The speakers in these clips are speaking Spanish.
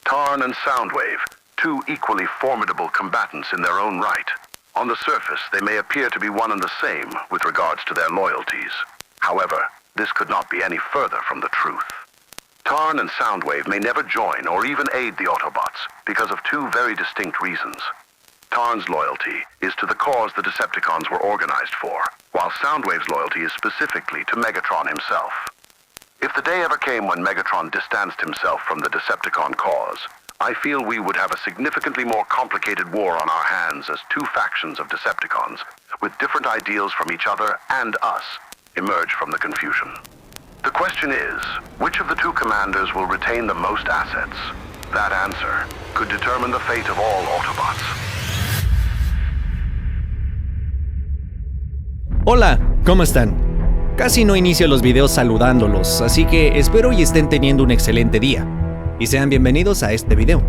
Tarn and Soundwave, two equally formidable combatants in their own right. On the surface, they may appear to be one and the same with regards to their loyalties. However, this could not be any further from the truth. Tarn and Soundwave may never join or even aid the Autobots because of two very distinct reasons. Tarn's loyalty is to the cause the Decepticons were organized for, while Soundwave's loyalty is specifically to Megatron himself. If the day ever came when Megatron distanced himself from the Decepticon cause, I feel we would have a significantly more complicated war on our hands as two factions of Decepticons, with different ideals from each other and us, emerge from the confusion. The question is, which of the two commanders will retain the most assets? That answer could determine the fate of all Autobots. Hola, ¿cómo están? Casi no inicio los videos saludándolos, así que espero y estén teniendo un excelente día. Y sean bienvenidos a este video,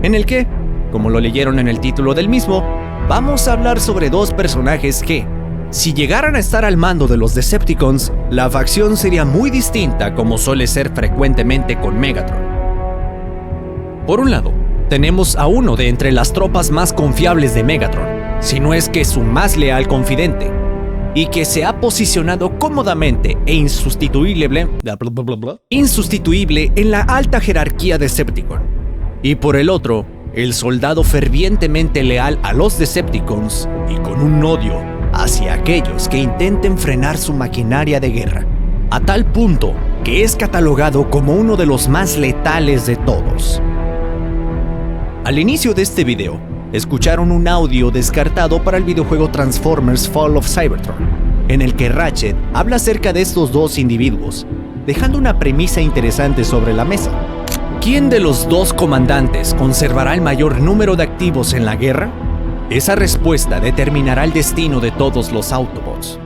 en el que, como lo leyeron en el título del mismo, vamos a hablar sobre dos personajes que, si llegaran a estar al mando de los Decepticons, la facción sería muy distinta como suele ser frecuentemente con Megatron. Por un lado, tenemos a uno de entre las tropas más confiables de Megatron, si no es que su más leal confidente, y que se ha posicionado cómodamente e insustituible en la alta jerarquía Decepticon. Y por el otro, el soldado fervientemente leal a los Decepticons y con un odio hacia aquellos que intenten frenar su maquinaria de guerra, a tal punto que es catalogado como uno de los más letales de todos. Al inicio de este video, escucharon un audio descartado para el videojuego Transformers Fall of Cybertron, en el que Ratchet habla acerca de estos dos individuos, dejando una premisa interesante sobre la mesa. ¿Quién de los dos comandantes conservará el mayor número de activos en la guerra? Esa respuesta determinará el destino de todos los Autobots.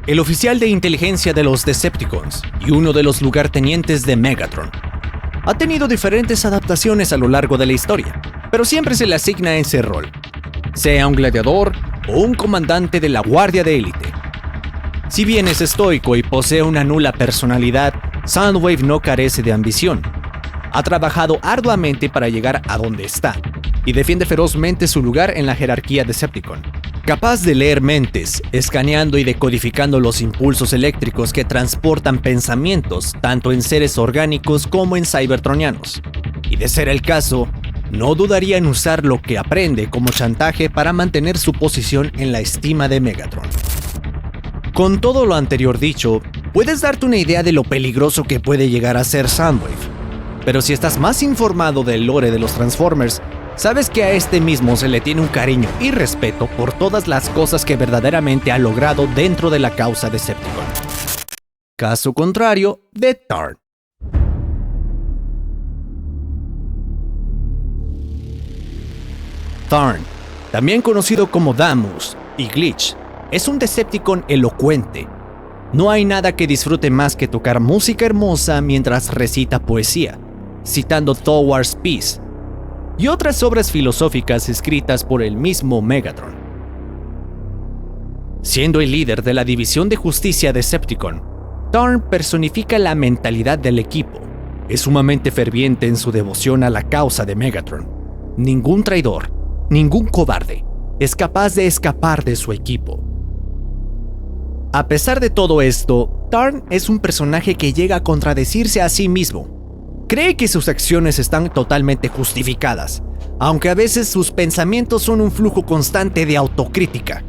El oficial de inteligencia de los Decepticons y uno de los lugartenientes de Megatron ha tenido diferentes adaptaciones a lo largo de la historia, pero siempre se le asigna ese rol, sea un gladiador o un comandante de la Guardia de Élite. Si bien es estoico y posee una nula personalidad, Soundwave no carece de ambición. Ha trabajado arduamente para llegar a donde está y defiende ferozmente su lugar en la jerarquía Decepticon. Capaz de leer mentes, escaneando y decodificando los impulsos eléctricos que transportan pensamientos tanto en seres orgánicos como en cybertronianos. Y de ser el caso, no dudaría en usar lo que aprende como chantaje para mantener su posición en la estima de Megatron. Con todo lo anterior dicho, puedes darte una idea de lo peligroso que puede llegar a ser Soundwave. Pero si estás más informado del lore de los Transformers, sabes que a este mismo se le tiene un cariño y respeto por todas las cosas que verdaderamente ha logrado dentro de la causa Decepticon. Caso contrario de Tarn. Tarn, también conocido como Damus y Glitch, es un Decepticon elocuente. No hay nada que disfrute más que tocar música hermosa mientras recita poesía, citando Towards Peace y otras obras filosóficas escritas por el mismo Megatron. Siendo el líder de la División de Justicia Decepticon, Tarn personifica la mentalidad del equipo. Es sumamente ferviente en su devoción a la causa de Megatron. Ningún traidor, ningún cobarde es capaz de escapar de su equipo. A pesar de todo esto, Tarn es un personaje que llega a contradecirse a sí mismo. Cree que sus acciones están totalmente justificadas, aunque a veces sus pensamientos son un flujo constante de autocrítica.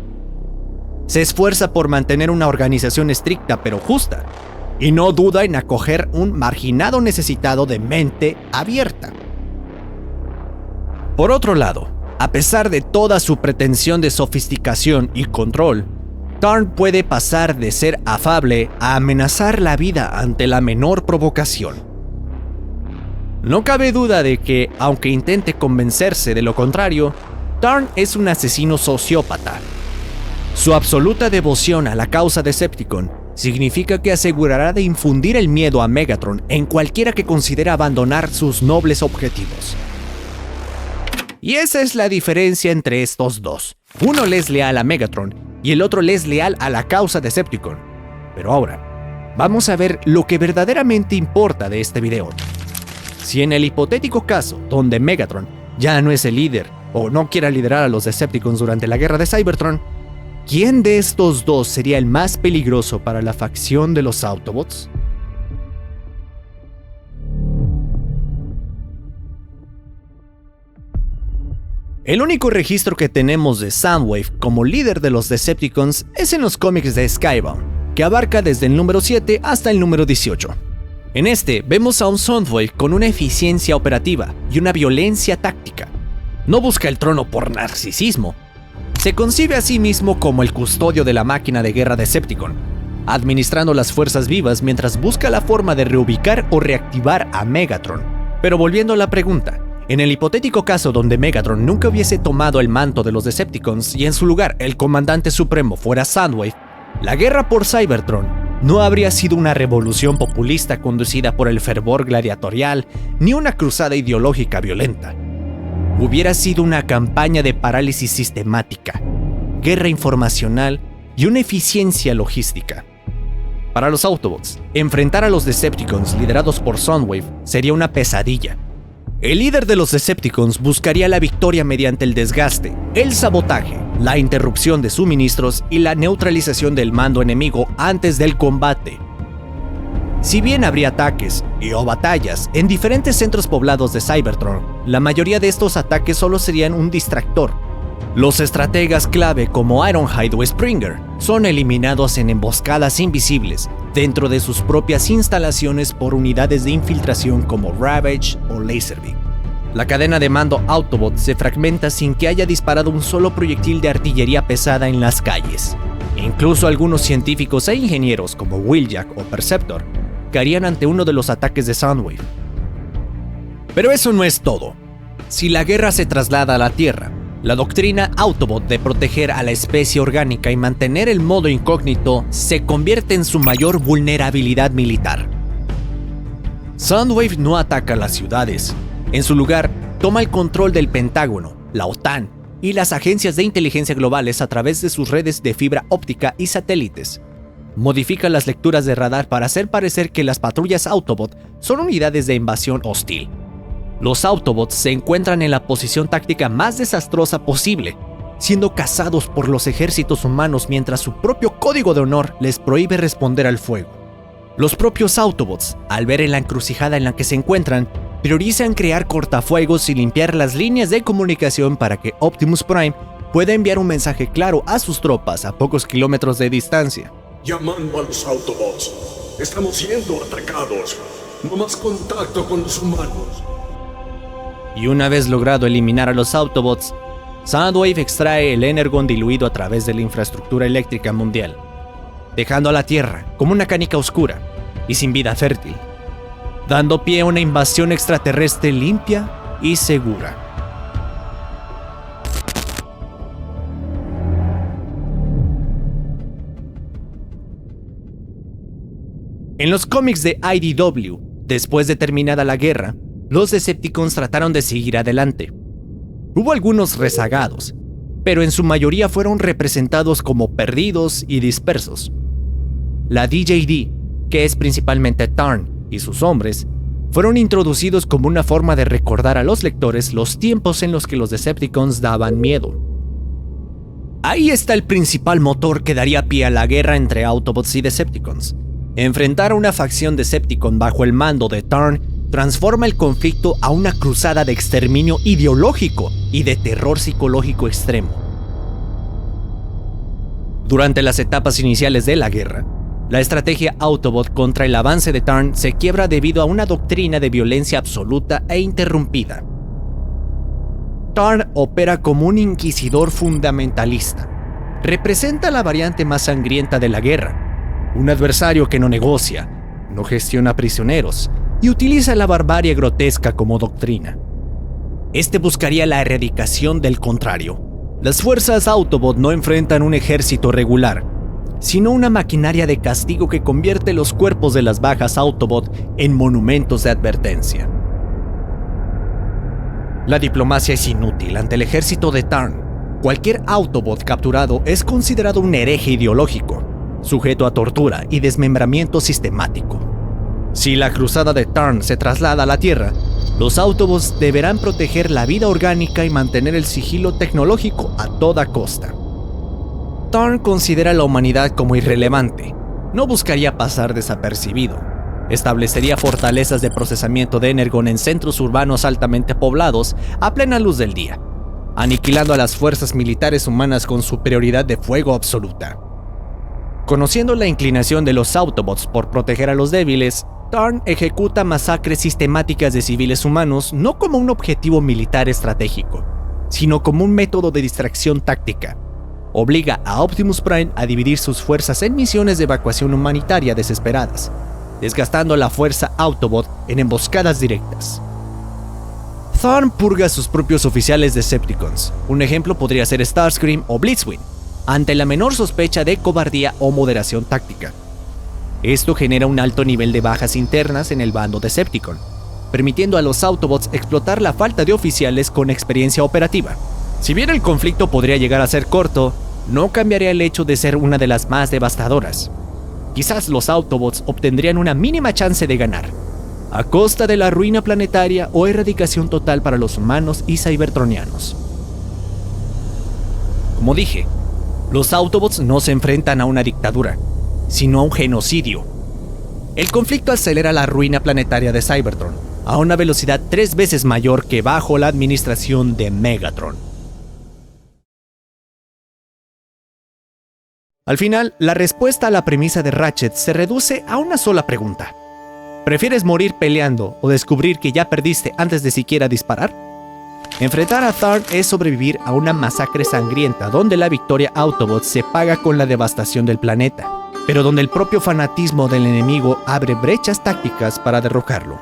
Se esfuerza por mantener una organización estricta pero justa, y no duda en acoger un marginado necesitado de mente abierta. Por otro lado, a pesar de toda su pretensión de sofisticación y control, Tarn puede pasar de ser afable a amenazar la vida ante la menor provocación. No cabe duda de que, aunque intente convencerse de lo contrario, Tarn es un asesino sociópata. Su absoluta devoción a la causa Decepticon significa que asegurará de infundir el miedo a Megatron en cualquiera que considere abandonar sus nobles objetivos. Y esa es la diferencia entre estos dos. Uno le es leal a Megatron y el otro le es leal a la causa Decepticon. Pero ahora, vamos a ver lo que verdaderamente importa de este video. Si en el hipotético caso donde Megatron ya no es el líder o no quiera liderar a los Decepticons durante la guerra de Cybertron, ¿quién de estos dos sería el más peligroso para la facción de los Autobots? El único registro que tenemos de Soundwave como líder de los Decepticons es en los cómics de Skybound, que abarca desde el número 7 hasta el número 18. En este vemos a un Soundwave con una eficiencia operativa y una violencia táctica. No busca el trono por narcisismo. Se concibe a sí mismo como el custodio de la máquina de guerra Decepticon, administrando las fuerzas vivas mientras busca la forma de reubicar o reactivar a Megatron. Pero volviendo a la pregunta, en el hipotético caso donde Megatron nunca hubiese tomado el manto de los Decepticons y en su lugar el comandante supremo fuera Soundwave, la guerra por Cybertron no habría sido una revolución populista conducida por el fervor gladiatorial ni una cruzada ideológica violenta. Hubiera sido una campaña de parálisis sistemática, guerra informacional y una eficiencia logística. Para los Autobots, enfrentar a los Decepticons liderados por Soundwave sería una pesadilla. El líder de los Decepticons buscaría la victoria mediante el desgaste, el sabotaje, la interrupción de suministros y la neutralización del mando enemigo antes del combate. Si bien habría ataques o batallas en diferentes centros poblados de Cybertron, la mayoría de estos ataques solo serían un distractor. Los estrategas clave como Ironhide o Springer son eliminados en emboscadas invisibles dentro de sus propias instalaciones por unidades de infiltración como Ravage o Laserbeak. La cadena de mando Autobot se fragmenta sin que haya disparado un solo proyectil de artillería pesada en las calles. Incluso algunos científicos e ingenieros como Wheeljack o Perceptor caerían ante uno de los ataques de Soundwave. Pero eso no es todo. Si la guerra se traslada a la Tierra, la doctrina Autobot de proteger a la especie orgánica y mantener el modo incógnito se convierte en su mayor vulnerabilidad militar. Soundwave no ataca las ciudades. En su lugar, toma el control del Pentágono, la OTAN y las agencias de inteligencia globales a través de sus redes de fibra óptica y satélites. Modifica las lecturas de radar para hacer parecer que las patrullas Autobot son unidades de invasión hostil. Los Autobots se encuentran en la posición táctica más desastrosa posible, siendo cazados por los ejércitos humanos mientras su propio código de honor les prohíbe responder al fuego. Los propios Autobots, al ver en la encrucijada en la que se encuentran, priorizan crear cortafuegos y limpiar las líneas de comunicación para que Optimus Prime pueda enviar un mensaje claro a sus tropas a pocos kilómetros de distancia. Llamando a los Autobots. Estamos siendo atacados. No más contacto con los humanos. Y una vez logrado eliminar a los Autobots, Soundwave extrae el Energon diluido a través de la infraestructura eléctrica mundial, dejando a la Tierra como una canica oscura y sin vida fértil, dando pie a una invasión extraterrestre limpia y segura. En los cómics de IDW, después de terminada la guerra, los Decepticons trataron de seguir adelante. Hubo algunos rezagados, pero en su mayoría fueron representados como perdidos y dispersos. La DJD, que es principalmente Tarn y sus hombres, fueron introducidos como una forma de recordar a los lectores los tiempos en los que los Decepticons daban miedo. Ahí está el principal motor que daría pie a la guerra entre Autobots y Decepticons. Enfrentar a una facción Decepticon bajo el mando de Tarn transforma el conflicto a una cruzada de exterminio ideológico y de terror psicológico extremo. Durante las etapas iniciales de la guerra, la estrategia Autobot contra el avance de Tarn se quiebra debido a una doctrina de violencia absoluta e interrumpida. Tarn opera como un inquisidor fundamentalista. Representa la variante más sangrienta de la guerra, un adversario que no negocia, no gestiona prisioneros y utiliza la barbarie grotesca como doctrina. Este buscaría la erradicación del contrario. Las fuerzas Autobot no enfrentan un ejército regular, sino una maquinaria de castigo que convierte los cuerpos de las bajas Autobot en monumentos de advertencia. La diplomacia es inútil ante el ejército de Tarn. Cualquier Autobot capturado es considerado un hereje ideológico, sujeto a tortura y desmembramiento sistemático. Si la cruzada de Tarn se traslada a la Tierra, los Autobots deberán proteger la vida orgánica y mantener el sigilo tecnológico a toda costa. Tarn considera a la humanidad como irrelevante. No buscaría pasar desapercibido. Establecería fortalezas de procesamiento de Energon en centros urbanos altamente poblados a plena luz del día, aniquilando a las fuerzas militares humanas con superioridad de fuego absoluta. Conociendo la inclinación de los Autobots por proteger a los débiles, Tarn ejecuta masacres sistemáticas de civiles humanos no como un objetivo militar estratégico, sino como un método de distracción táctica. Obliga a Optimus Prime a dividir sus fuerzas en misiones de evacuación humanitaria desesperadas, desgastando la fuerza Autobot en emboscadas directas. Tarn purga a sus propios oficiales Decepticons. Un ejemplo podría ser Starscream o Blitzwing, ante la menor sospecha de cobardía o moderación táctica. Esto genera un alto nivel de bajas internas en el bando Decepticon, permitiendo a los Autobots explotar la falta de oficiales con experiencia operativa. Si bien el conflicto podría llegar a ser corto, no cambiaría el hecho de ser una de las más devastadoras. Quizás los Autobots obtendrían una mínima chance de ganar, a costa de la ruina planetaria o erradicación total para los humanos y cybertronianos. Como dije, los Autobots no se enfrentan a una dictadura, sino a un genocidio. El conflicto acelera la ruina planetaria de Cybertron a una velocidad 3 veces mayor que bajo la administración de Megatron. Al final, la respuesta a la premisa de Ratchet se reduce a una sola pregunta. ¿Prefieres morir peleando o descubrir que ya perdiste antes de siquiera disparar? Enfrentar a Tarn es sobrevivir a una masacre sangrienta donde la victoria Autobot se paga con la devastación del planeta, pero donde el propio fanatismo del enemigo abre brechas tácticas para derrocarlo.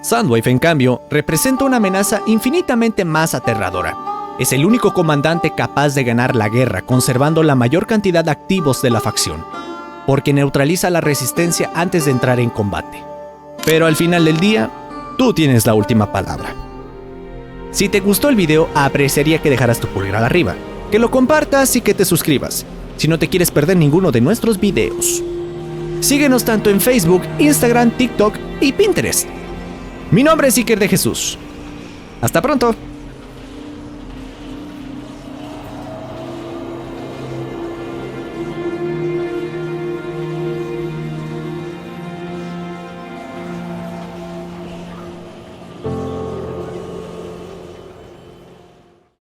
Soundwave, en cambio, representa una amenaza infinitamente más aterradora. Es el único comandante capaz de ganar la guerra conservando la mayor cantidad de activos de la facción, porque neutraliza la resistencia antes de entrar en combate. Pero al final del día, tú tienes la última palabra. Si te gustó el video, apreciaría que dejaras tu pulgar arriba, que lo compartas y que te suscribas, si no te quieres perder ninguno de nuestros videos. Síguenos tanto en Facebook, Instagram, TikTok y Pinterest. Mi nombre es Iker de Jesús. Hasta pronto.